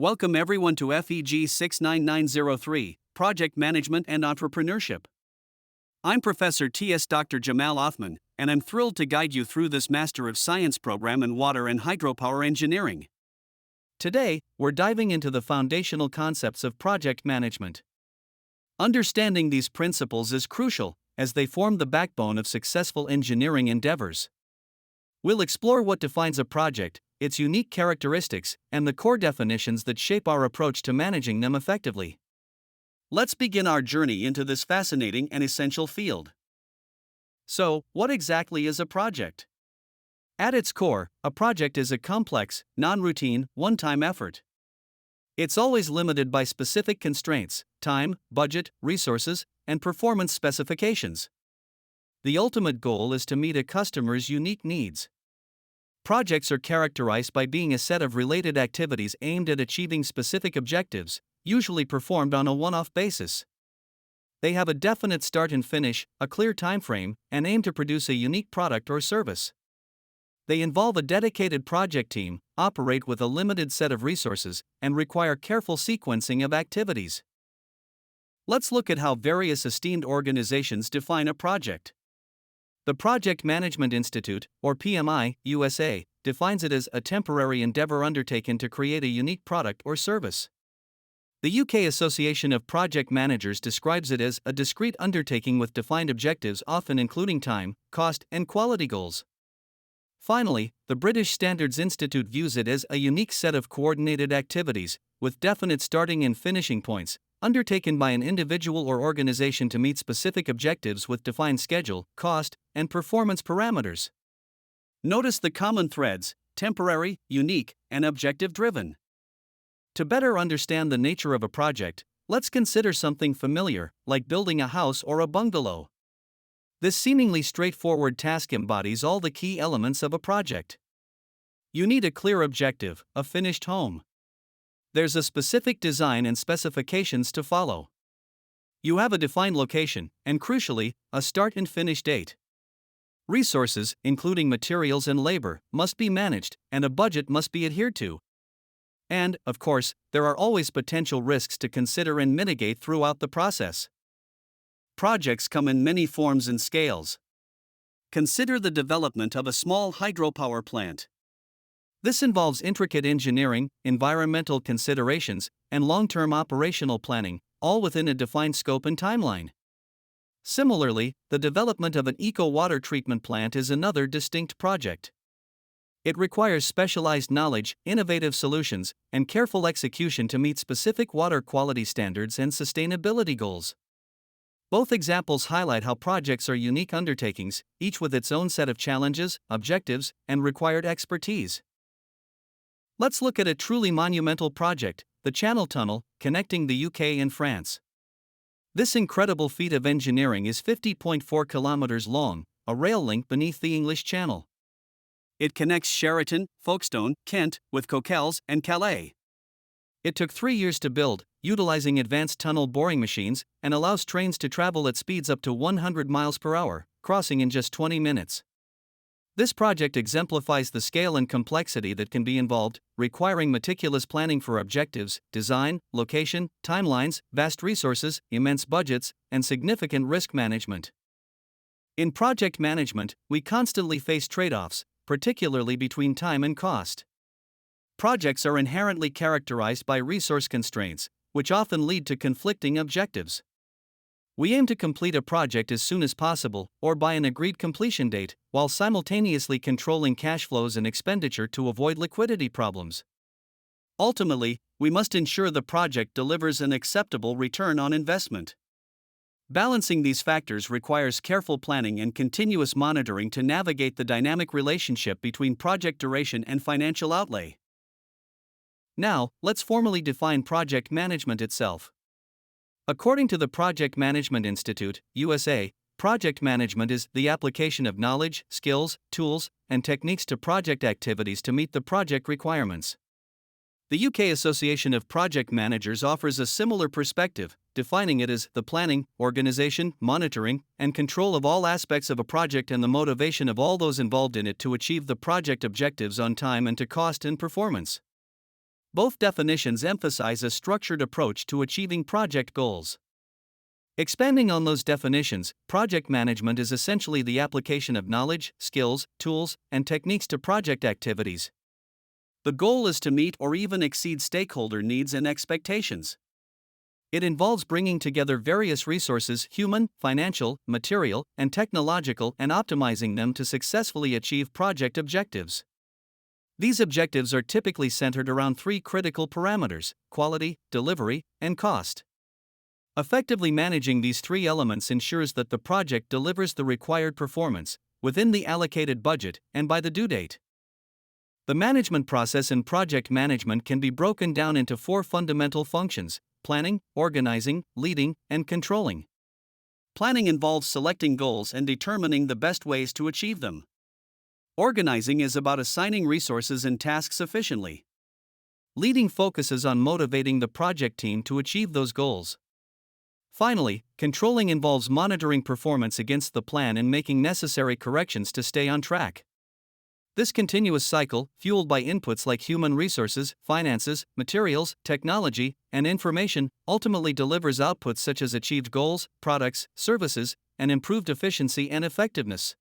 Welcome everyone to FEG 69903, Project Management and Entrepreneurship. I'm Professor T.S. Dr. Jamal Othman, and I'm thrilled to guide you through this Master of Science program in Water and Hydropower Engineering. Today, we're diving into the foundational concepts of project management. Understanding these principles is crucial, as they form the backbone of successful engineering endeavors. We'll explore what defines a project, its unique characteristics, and the core definitions that shape our approach to managing them effectively. Let's begin our journey into this fascinating and essential field. So, what exactly is a project? At its core, a project is a complex, non-routine, one-time effort. It's always limited by specific constraints: time, budget, resources, and performance specifications. The ultimate goal is to meet a customer's unique needs. Projects are characterized by being a set of related activities aimed at achieving specific objectives, usually performed on a one-off basis. They have a definite start and finish, a clear timeframe, and aim to produce a unique product or service. They involve a dedicated project team, operate with a limited set of resources, and require careful sequencing of activities. Let's look at how various esteemed organizations define a project. The Project Management Institute, or PMI, USA, defines it as a temporary endeavor undertaken to create a unique product or service. The UK Association of Project Managers describes it as a discrete undertaking with defined objectives, often including time, cost, and quality goals. Finally, the British Standards Institute views it as a unique set of coordinated activities, with definite starting and finishing points, undertaken by an individual or organization to meet specific objectives with defined schedule, cost, and performance parameters. Notice the common threads: temporary, unique, and objective-driven. To better understand the nature of a project, let's consider something familiar, like building a house or a bungalow. This seemingly straightforward task embodies all the key elements of a project. You need a clear objective, a finished home. There's a specific design and specifications to follow. You have a defined location, and crucially, a start and finish date. Resources, including materials and labor, must be managed, and a budget must be adhered to. And, of course, there are always potential risks to consider and mitigate throughout the process. Projects come in many forms and scales. Consider the development of a small hydropower plant. This involves intricate engineering, environmental considerations, and long-term operational planning, all within a defined scope and timeline. Similarly, the development of an eco-water treatment plant is another distinct project. It requires specialized knowledge, innovative solutions, and careful execution to meet specific water quality standards and sustainability goals. Both examples highlight how projects are unique undertakings, each with its own set of challenges, objectives, and required expertise. Let's look at a truly monumental project, the Channel Tunnel, connecting the UK and France. This incredible feat of engineering is 50.4 kilometers long, a rail link beneath the English Channel. It connects Sheraton, Folkestone, Kent, with Coquelles and Calais. It took 3 years to build, utilizing advanced tunnel boring machines, and allows trains to travel at speeds up to 100 miles per hour, crossing in just 20 minutes. This project exemplifies the scale and complexity that can be involved, requiring meticulous planning for objectives, design, location, timelines, vast resources, immense budgets, and significant risk management. In project management, we constantly face trade-offs, particularly between time and cost. Projects are inherently characterized by resource constraints, which often lead to conflicting objectives. We aim to complete a project as soon as possible, or by an agreed completion date, while simultaneously controlling cash flows and expenditure to avoid liquidity problems. Ultimately, we must ensure the project delivers an acceptable return on investment. Balancing these factors requires careful planning and continuous monitoring to navigate the dynamic relationship between project duration and financial outlay. Now, let's formally define project management itself. According to the Project Management Institute, USA, project management is the application of knowledge, skills, tools, and techniques to project activities to meet the project requirements. The UK Association of Project Managers offers a similar perspective, defining it as the planning, organization, monitoring, and control of all aspects of a project and the motivation of all those involved in it to achieve the project objectives on time and to cost and performance. Both definitions emphasize a structured approach to achieving project goals. Expanding on those definitions, project management is essentially the application of knowledge, skills, tools, and techniques to project activities. The goal is to meet or even exceed stakeholder needs and expectations. It involves bringing together various resources, human, financial, material, and technological, and optimizing them to successfully achieve project objectives. These objectives are typically centered around three critical parameters: quality, delivery, and cost. Effectively managing these three elements ensures that the project delivers the required performance, within the allocated budget, and by the due date. The management process in project management can be broken down into four fundamental functions: planning, organizing, leading, and controlling. Planning involves selecting goals and determining the best ways to achieve them. Organizing is about assigning resources and tasks efficiently. Leading focuses on motivating the project team to achieve those goals. Finally, controlling involves monitoring performance against the plan and making necessary corrections to stay on track. This continuous cycle, fueled by inputs like human resources, finances, materials, technology, and information, ultimately delivers outputs such as achieved goals, products, services, and improved efficiency and effectiveness.